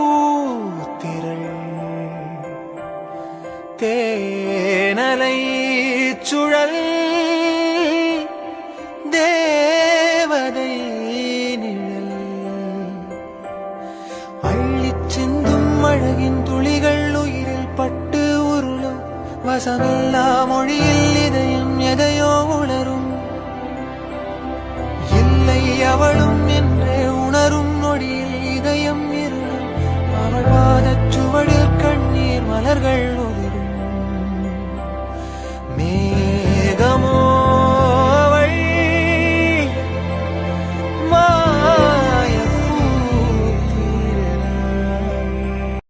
மாயப்பூத்திரள் தேனலை சுழல் தேவதை நிழல் அள்ளிச் சிந்தும் அழகின் துளிகள் உயிரில் பட்டு உருளும் வசமில்லா மொழியில் இதயம் எதையோ உணரும் இல்லை அவளும்